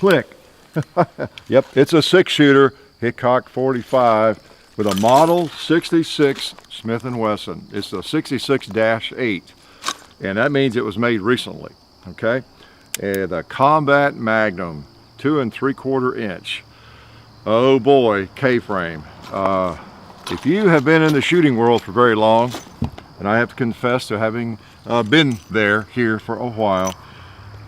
Click. Yep, it's a 6-shooter Hickok 45 with a Model 66 Smith & Wesson. It's a 66-8, and that means it was made recently, okay? And a Combat Magnum, 2 3/4 inch. Oh boy, K-frame. If you have been in the shooting world for very long, and I have to confess to having been here for a while,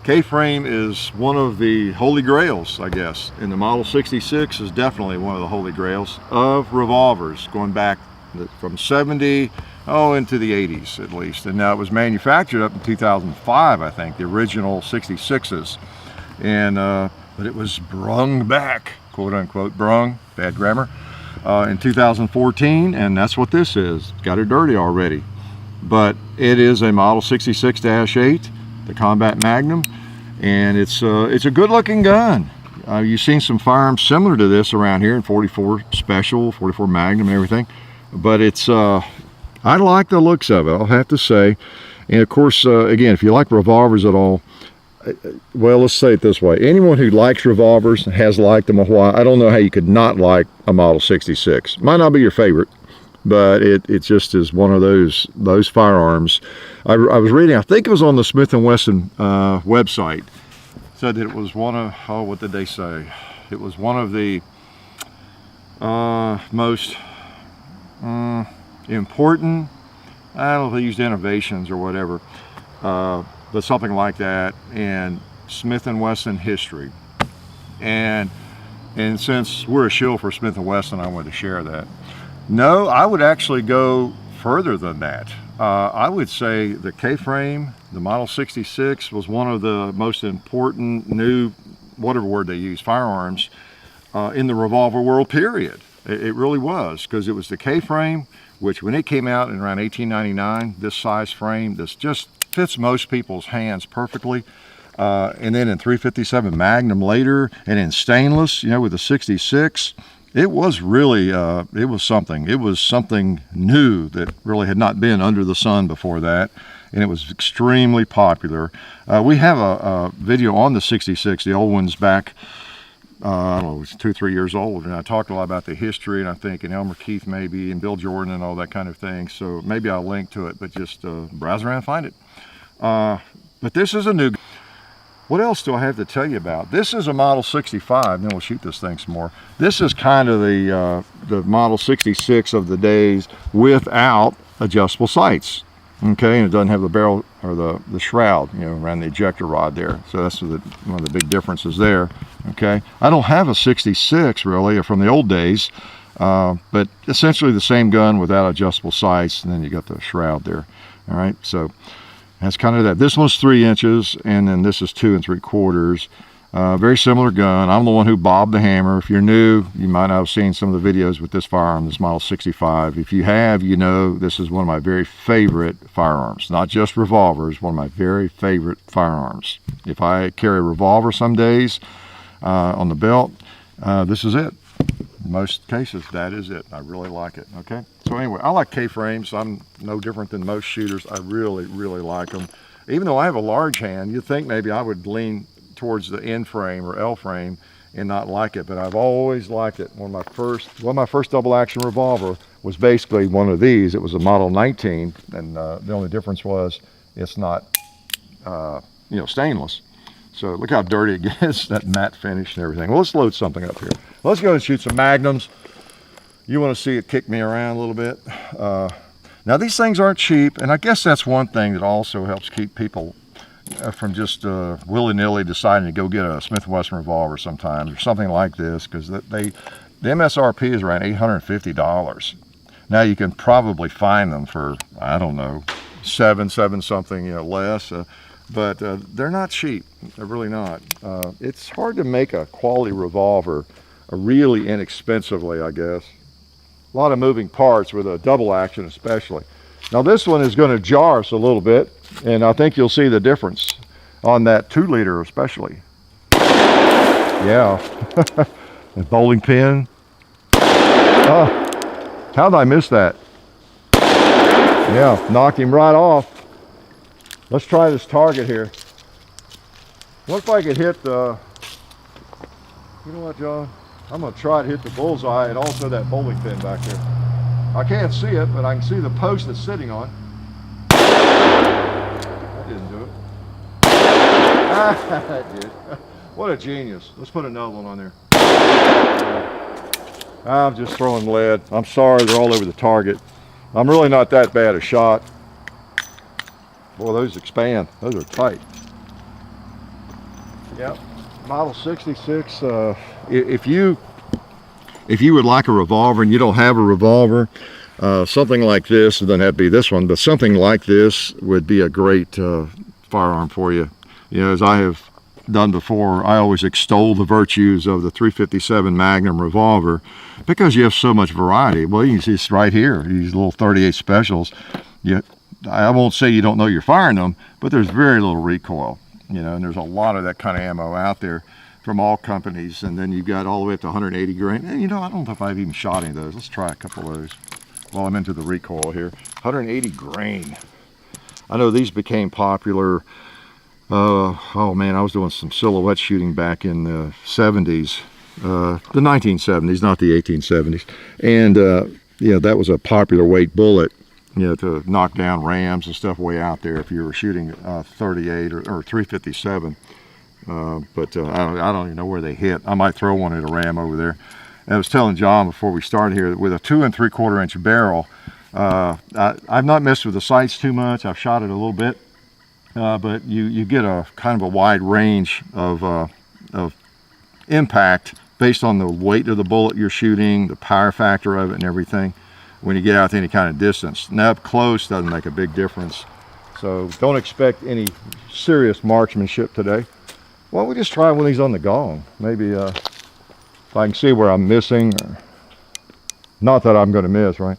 K-frame is one of the holy grails, I guess. And the Model 66 is definitely one of the holy grails of revolvers, going back from 70 into the 80s at least. And now it was manufactured up in 2005, I think, the original 66s. And but it was brung back, quote unquote, brung, bad grammar, in 2014, and that's what this is. Got it dirty already. But it is a Model 66-8, the Combat Magnum, and it's a good looking gun. You've seen some firearms similar to this around here in 44 Special, 44 Magnum and everything, but it's I like the looks of it, I'll have to say. And of course, again, if you like revolvers at all, well, let's say it this way, anyone who likes revolvers has liked them a while. I don't know how you could not like a Model 66. Might not be your favorite, but it just is one of those firearms. I was reading, I think it was on the Smith & Wesson website, said that it was one of, oh, what did they say? It was one of the most important, I don't know if they used innovations or whatever, but something like that, in Smith & Wesson history. And since we're a shill for Smith & Wesson, I wanted to share that. No, I would actually go further than that. I would say the K-frame, the Model 66, was one of the most important new, whatever word they use, firearms in the revolver world, period. It really was, because it was the K-frame, which when it came out in around 1899, this size frame, this just fits most people's hands perfectly. And then in 357 Magnum later, and in stainless, you know, with the 66, it was really, it was something new that really had not been under the sun before that, and it was extremely popular. We have a video on the 66, the old ones back, I don't know, it's 2-3 years old, and I talked a lot about the history, and I think, and Elmer Keith maybe, and Bill Jordan and all that kind of thing, so maybe I'll link to it, but just browse around and find it. But this is a new. What else do I have to tell you about? This is a Model 65, then we'll shoot this thing some more. This is kind of the Model 66 of the days without adjustable sights. Okay, and it doesn't have the barrel or the shroud, you know, around the ejector rod there. So that's one of the big differences there. Okay, I don't have a 66 really from the old days, but essentially the same gun without adjustable sights, and then you got the shroud there. All right, so that's kind of that. This one's 3 inches, and then this is 2 3/4. Very similar gun. I'm the one who bobbed the hammer. If you're new, you might not have seen some of the videos with this firearm, this Model 65. If you have, you know this is one of my very favorite firearms. Not just revolvers, one of my very favorite firearms. If I carry a revolver some days on the belt, this is it. In most cases, that is it. I really like it, okay? So anyway, I like K-frames. I'm no different than most shooters. I really, really like them. Even though I have a large hand, you'd think maybe I would lean towards the N frame or L frame and not like it, but I've always liked it. One of my first double action revolver was basically one of these. It was a Model 19, and the only difference was it's not, you know, stainless. So look how dirty it gets, that matte finish and everything. Well, let's load something up here. Let's go and shoot some Magnums. You want to see it kick me around a little bit. Now these things aren't cheap, and I guess that's one thing that also helps keep people from just willy-nilly deciding to go get a Smith & Wesson revolver sometimes or something like this, because the MSRP is around $850. Now you can probably find them for, I don't know, seven something, you know, less. But they're not cheap. They're really not. It's hard to make a quality revolver really inexpensively, I guess. A lot of moving parts with a double action especially. Now this one is going to jar us a little bit, and I think you'll see the difference on that 2-liter especially. Yeah. The bowling pin. Oh, how did I miss that? Yeah, knocked him right off. Let's try this target here. What if I could hit the You know what, John? I'm gonna try to hit the bullseye and also that bowling pin back there. I can't see it, but I can see the post it's sitting on. That didn't do it. Ah, that did. What a genius. Let's put another one on there. I'm just throwing lead. I'm sorry, they're all over the target. I'm really not that bad a shot. Boy, those expand. Those are tight. Yep. Model 66. If you would like a revolver and you don't have a revolver, something like this, it doesn't have to be this one, but something like this would be a great firearm for you. You know, as I have done before, I always extol the virtues of the 357 Magnum revolver because you have so much variety. Well, you can see it's right here, these little 38 specials. I won't say you don't know you're firing them, but there's very little recoil, you know, and there's a lot of that kind of ammo out there from all companies. And then you've got all the way up to 180 grain. And you know, I don't know if I've even shot any of those. Let's try a couple of those while I'm into the recoil here. 180 grain. I know these became popular. Oh man, I was doing some silhouette shooting back in the 70s, the 1970s, not the 1870s. And you know, that was a popular weight bullet, you know, to knock down rams and stuff way out there if you were shooting 38 or 357. But I don't even know where they hit. I might throw one at a ram over there. And I was telling John before we started here that with a 2 3/4 inch barrel, I've not messed with the sights too much. I've shot it a little bit. But you get a kind of a wide range of impact based on the weight of the bullet you're shooting, the power factor of it and everything when you get out to any kind of distance. Now up close doesn't make a big difference. So don't expect any serious marksmanship today. Why don't we just try one of these on the gong? Maybe if I can see where I'm missing. Or, not that I'm going to miss, right?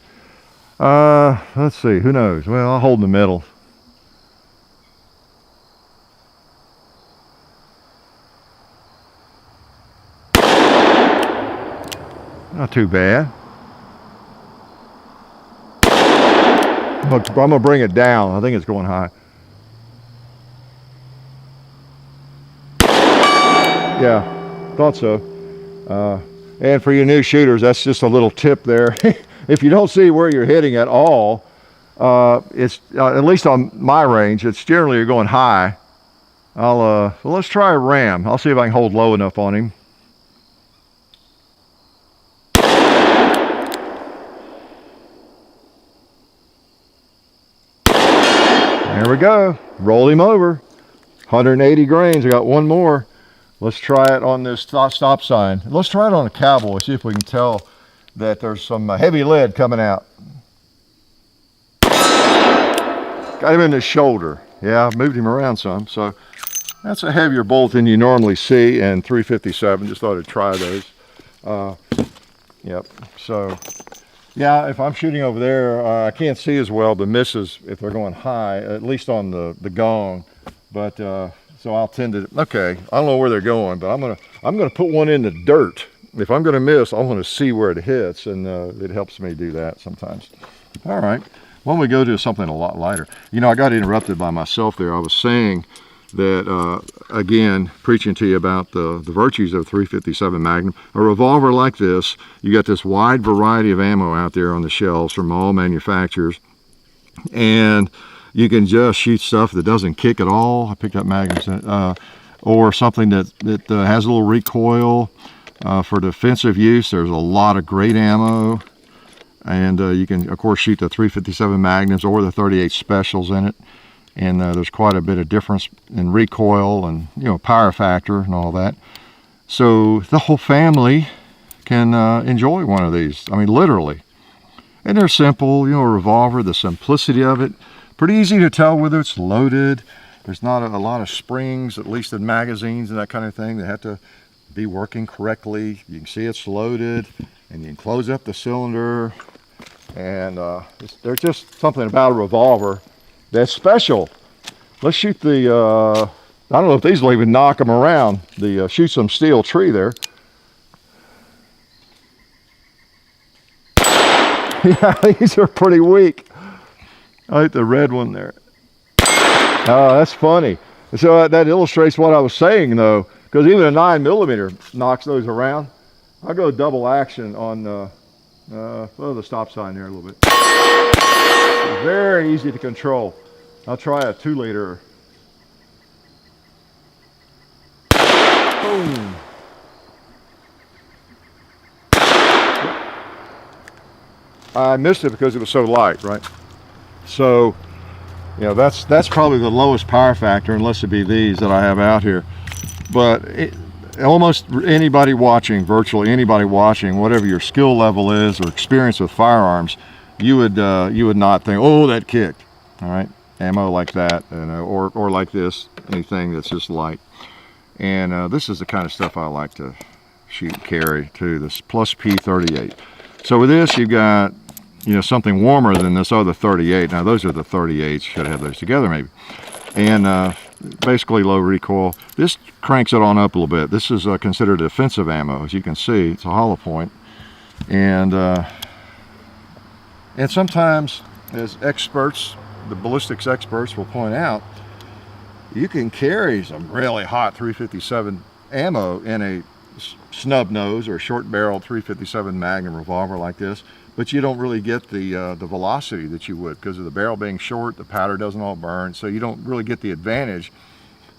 Let's see, who knows? Well, I'll hold the middle. Not too bad. I'm gonna bring it down. I think it's going high. Yeah, thought so. And for you new shooters, that's just a little tip there. If you don't see where you're hitting at all, it's at least on my range, it's generally you're going high. Well, let's try a ram. I'll see if I can hold low enough on him. There we go. Roll him over. 180 grains. I got one more. Let's try it on this stop sign. Let's try it on a cowboy. See if we can tell that there's some heavy lead coming out. Got him in the shoulder. Yeah, I've moved him around some. So that's a heavier bolt than you normally see, and 357. Just thought I'd try those. Yep. So yeah, if I'm shooting over there, I can't see as well the misses if they're going high, at least on the gong. But so I'll tend to, okay, I don't know where they're going, but I'm gonna put one in the dirt. If I'm gonna miss, I want to see where it hits, and it helps me do that sometimes. All right, why don't we go to something a lot lighter? You know, I got interrupted by myself there. I was saying that, again, preaching to you about the virtues of 357 Magnum. A revolver like this, you got this wide variety of ammo out there on the shelves from all manufacturers, and you can just shoot stuff that doesn't kick at all. I picked up Magnums, or something that has a little recoil. For defensive use, there's a lot of great ammo, and you can, of course, shoot the 357 Magnums or the 38 specials in it. And there's quite a bit of difference in recoil and, you know, power factor and all that. So the whole family can enjoy one of these. I mean, literally. And they're simple, you know, a revolver, the simplicity of it. Pretty easy to tell whether it's loaded. There's not a lot of springs, at least in magazines and that kind of thing. They have to be working correctly. You can see it's loaded, and you can close up the cylinder. And there's just something about a revolver that's special. Let's shoot the, I don't know if these will even knock them around. The shoot some steel tree there. Yeah, these are pretty weak. I like the red one there. Oh, that's funny. So that illustrates what I was saying, though. because even a 9mm knocks those around. I'll go double action on the stop sign there a little bit. Very easy to control. I'll try a 2-liter. Boom. I missed it because it was so light, right? So, you know, that's probably the lowest power factor, unless it be these that I have out here. But almost anybody watching, virtually anybody watching, whatever your skill level is or experience with firearms, you would not think, oh, that kicked. All right, ammo like that, or like this, anything that's just light. And this is the kind of stuff I like to shoot and carry too. This plus P38. So with this, you've got, you know, something warmer than this other 38. Now those are the 38s. Should have those together maybe. And basically low recoil. This cranks it on up a little bit. This is considered defensive ammo, as you can see. It's a hollow point. And sometimes, as experts, the ballistics experts will point out, you can carry some really hot 357 ammo in a snub nose or short barreled 357 Magnum revolver like this, but you don't really get the velocity that you would because of the barrel being short. The powder doesn't all burn, so you don't really get the advantage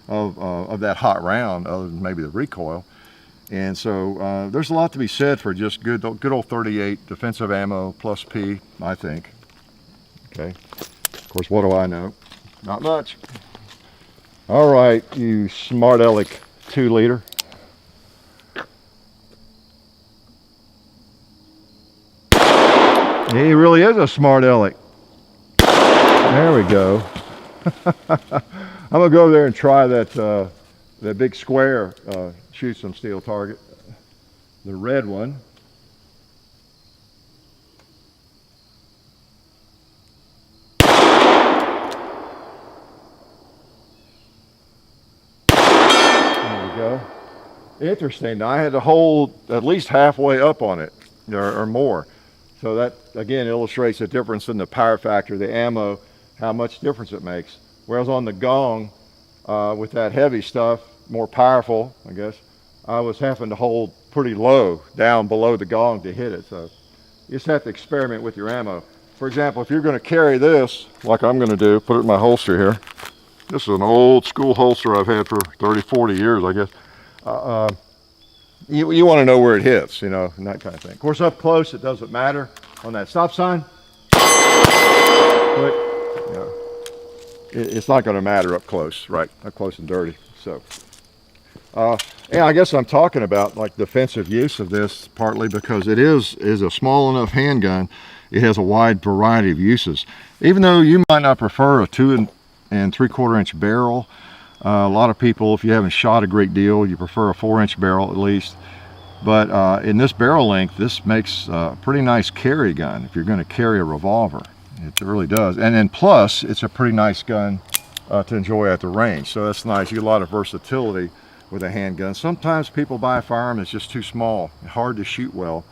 of that hot round, other than maybe the recoil. And so there's a lot to be said for just good old 38 defensive ammo plus P, I think. Okay. Of course, what do I know? Not much. All right, you smart aleck 2-liter. He really is a smart aleck. There we go. I'm gonna go over there and try that big square shoot some steel target, the red one. There we go. Interesting. I had to hold at least halfway up on it, or more. So that, again, illustrates the difference in the power factor, the ammo, how much difference it makes. Whereas on the gong, with that heavy stuff, more powerful, I guess, I was having to hold pretty low, down below the gong to hit it. So you just have to experiment with your ammo. For example, if you're going to carry this, like I'm going to do, put it in my holster here. This is an old school holster I've had for 30, 40 years, I guess. You want to know where it hits, you know, and that kind of thing. Of course, up close, it doesn't matter on that stop sign. But, you know, it's not going to matter up close, right? Up close and dirty. So, and I guess I'm talking about like defensive use of this partly because it is a small enough handgun. It has a wide variety of uses. Even though you might not prefer a 2 3/4 inch barrel, a lot of people, if you haven't shot a great deal, you prefer a 4-inch barrel at least. But in this barrel length, this makes a pretty nice carry gun if you're going to carry a revolver. It really does. And then plus, it's a pretty nice gun to enjoy at the range. So that's nice. You get a lot of versatility with a handgun. Sometimes people buy a firearm that's just too small, hard to shoot well.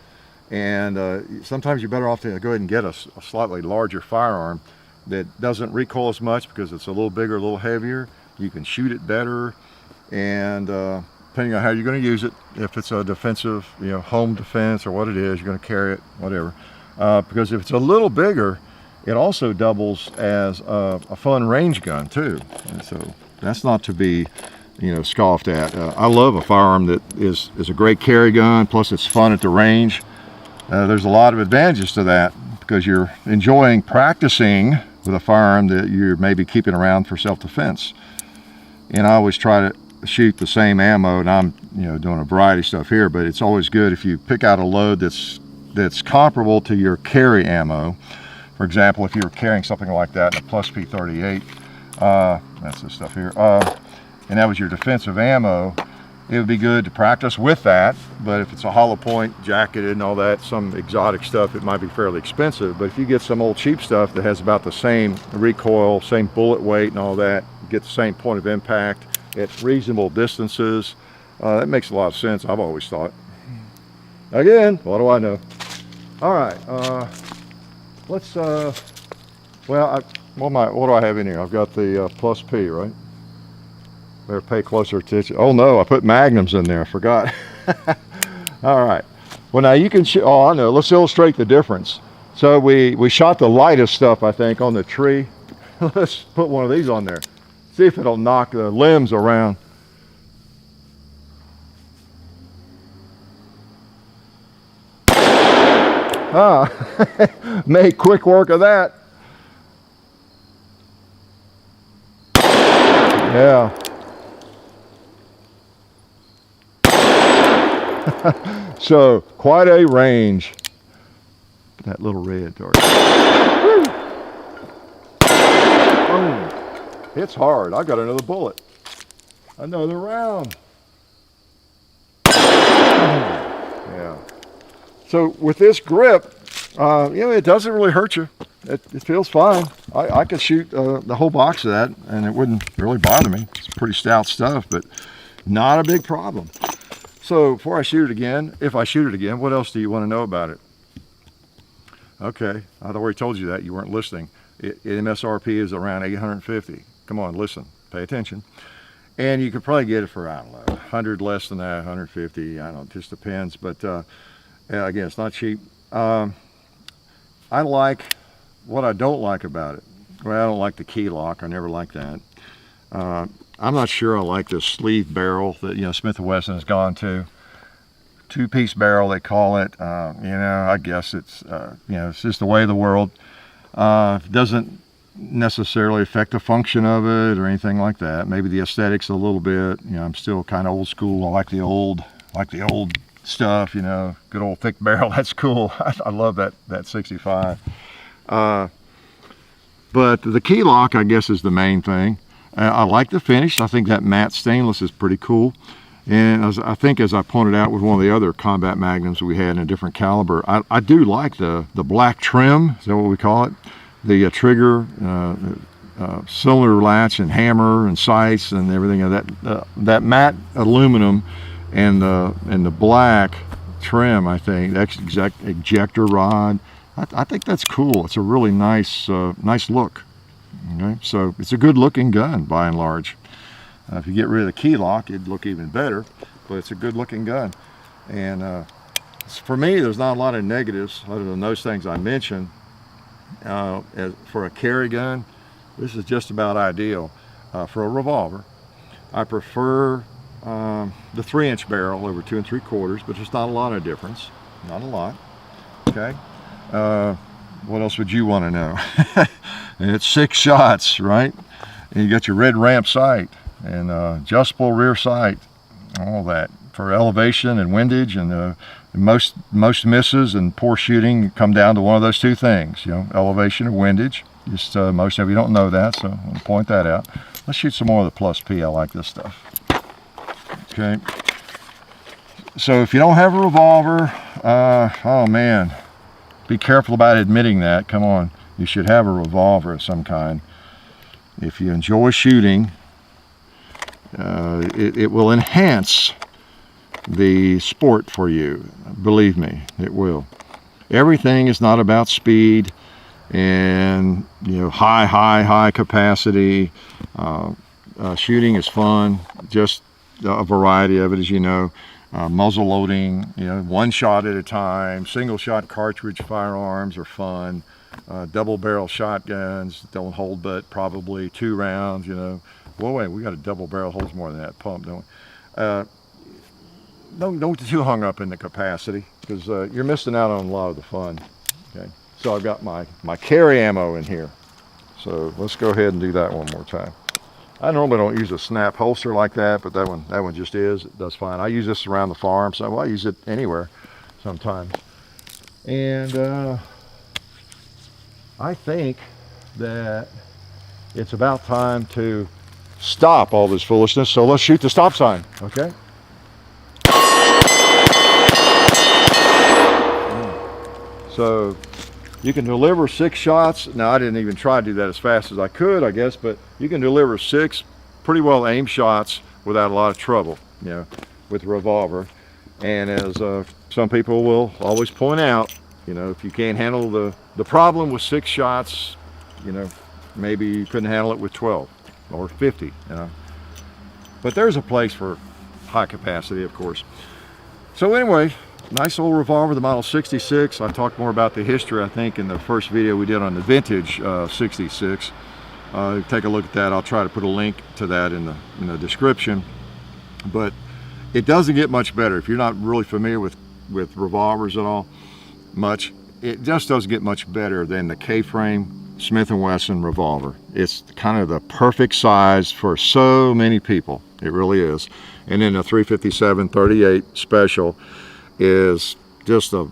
And sometimes you're better off to go ahead and get a slightly larger firearm that doesn't recoil as much because it's a little bigger, a little heavier. You can shoot it better, and depending on how you're going to use it, if it's a defensive, you know, home defense or what it is, you're going to carry it, whatever. Because if it's a little bigger, it also doubles as a fun range gun too. And so that's not to be, you know, scoffed at. I love a firearm that is a great carry gun, plus it's fun at the range. There's a lot of advantages to that because you're enjoying practicing with a firearm that you're maybe keeping around for self-defense. And I always try to shoot the same ammo, and I'm, you know, doing a variety of stuff here, but it's always good if you pick out a load that's comparable to your carry ammo. For example, if you were carrying something like that in a plus P38, that's the stuff here, and that was your defensive ammo, it would be good to practice with that. But if it's a hollow point, jacketed and all that, some exotic stuff, it might be fairly expensive. But if you get some old cheap stuff that has about the same recoil, same bullet weight and all that, get the same point of impact at reasonable distances, that makes a lot of sense, I've always thought. Again, what do I know? All right, let's, well, what do I have in here? I've got the plus P, right? Better pay closer attention. Oh no, I put magnums in there, I forgot. All right, well now you can, oh I know, let's illustrate the difference. So we shot the lightest stuff, I think, on the tree. Let's put one of these on there. See if it'll knock the limbs around. Ah, made quick work of that. Yeah. So quite a range. That little red target. Boom. It's hard. I got another bullet. Another round. Yeah. So with this grip, you know, it doesn't really hurt you. It feels fine. I could shoot the whole box of that and it wouldn't really bother me. It's pretty stout stuff, but not a big problem. So before I shoot it again, if I shoot it again, what else do you want to know about it? Okay, I'd already told you that. You weren't listening. MSRP is around $850. Come on, listen, pay attention. And you could probably get it for, I don't know, 100 less than that, 150. I don't know, it just depends. But again, it's not cheap. I like, what I don't like about it, well, I don't like the key lock. I never liked that. I'm not sure I like this sleeve barrel that, you know, Smith & Wesson has gone to. Two-piece barrel, they call it. You know, I guess it's, you know, it's just the way of the world. It doesn't necessarily affect the function of it or anything like that. Maybe the aesthetics a little bit. You know, I'm still kind of old school. I like the old stuff, you know, good old thick barrel. That's cool. I love that 65. But the key lock, I guess, is the main thing. I like the finish. I think that matte stainless is pretty cool. And I think, as I pointed out with one of the other combat magnums we had in a different caliber, I do like the black trim. Is that what we call it? The trigger, cylinder latch and hammer and sights and everything of that. That matte aluminum and the black trim, I think, that's ejector rod. I think that's cool. It's a really nice look. Okay, so it's a good looking gun by and large. If you get rid of the key lock, it'd look even better, but it's a good looking gun. And for me, there's not a lot of negatives other than those things I mentioned. For a carry gun, this is just about ideal. For a revolver, I prefer the 3-inch barrel over 2 3/4, but there's not a lot of difference. Not a lot. Okay. What else would you want to know? And it's 6 shots, right? And you got your red ramp sight and adjustable rear sight, all that for elevation and windage, and most misses and poor shooting come down to one of those two things, you know, elevation or windage. Just most of you don't know that, so I'll point that out. Let's shoot some more of the Plus P. I like this stuff. Okay. So if you don't have a revolver, oh man, be careful about admitting that. Come on, you should have a revolver of some kind. If you enjoy shooting, it will enhance the sport for you. Believe me, it will. Everything is not about speed and, you know, high capacity. Shooting is fun, just a variety of it, as you know. Muzzle loading, you know, 1 shot at a time. Single shot cartridge firearms are fun. Double barrel shotguns don't hold but probably 2 rounds, you know. Well, wait, we got a double barrel, holds more than that pump, don't we? Don't get too hung up in the capacity, because you're missing out on a lot of the fun. Okay, so I've got my carry ammo in here. So let's go ahead and do that one more time. I normally don't use a snap holster like that, but that one just is. It does fine. I use this around the farm, so I use it anywhere sometimes. And I think that it's about time to stop all this foolishness, so let's shoot the stop sign, okay? So you can deliver 6 shots. Now, I didn't even try to do that as fast as I could, I guess, but you can deliver 6 pretty well aimed shots without a lot of trouble, you know, with a revolver. And as some people will always point out, you know, if you can't handle the problem with 6 shots, you know, maybe you couldn't handle it with 12 or 50, you know. but there's a place for high capacity, of course. So anyway, nice old revolver, the Model 66. I talked more about the history, I think, in the first video we did on the vintage 66. Take a look at that. I'll try to put a link to that in the description. But it doesn't get much better. If you're not really familiar with revolvers at all, it just doesn't get much better than the K-frame Smith & Wesson revolver. It's kind of the perfect size for so many people. It really is. And then the 357-38 Special is just an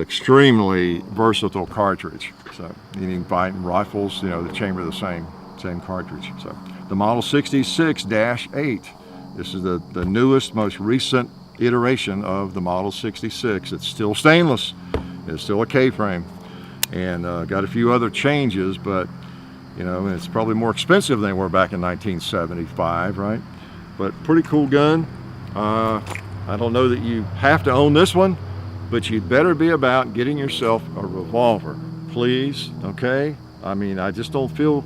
extremely versatile cartridge. So you can find rifles, you know, the chamber, the same cartridge. So the Model 66-8. This is the newest, most recent iteration of the Model 66. It's still stainless. It's still a K-frame, and got a few other changes, but you know, it's probably more expensive than they were back in 1975, right? But pretty cool gun. I don't know that you have to own this one, but you'd better be about getting yourself a revolver, please. Okay? I mean, I just don't feel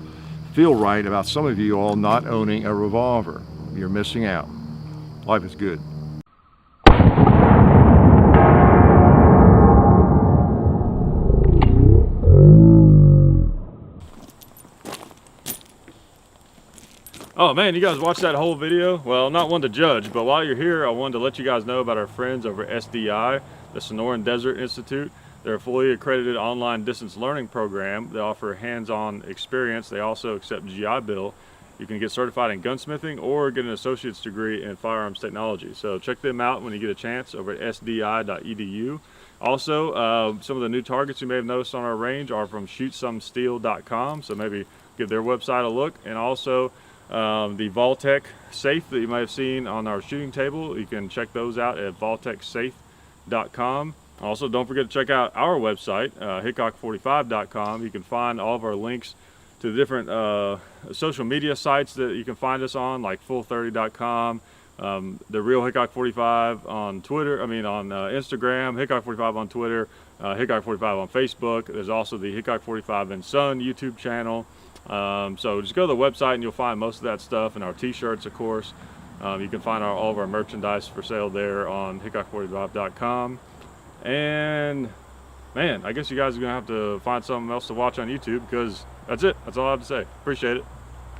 right about some of you all not owning a revolver. You're missing out. Life is good. Oh man, you guys watched that whole video? Well, I'm not one to judge, but while you're here, I wanted to let you guys know about our friends over at SDI, the Sonoran Desert Institute. They're a fully accredited online distance learning program. They offer hands-on experience. They also accept GI Bill. You can get certified in gunsmithing or get an associate's degree in firearms technology. So check them out when you get a chance over at sdi.edu. Also, some of the new targets you may have noticed on our range are from shootsomesteel.com, so maybe give their website a look. And also the Vaultec safe that you might have seen on our shooting table, you can check those out at vaultecsafe.com. Also, don't forget to check out our website, hickok45.com. You can find all of our links to the different social media sites that you can find us on, like full30.com, the real Hickok 45 on Twitter, on Instagram, Hickok 45 on Twitter, Hickok 45 on Facebook. There's also the Hickok 45 and Son YouTube channel. So just go to the website and you'll find most of that stuff, and our t-shirts, of course. You can find all of our merchandise for sale there on hickok45.com. And man, I guess you guys are gonna have to find something else to watch on YouTube, because that's it. That's all I have to say. Appreciate it.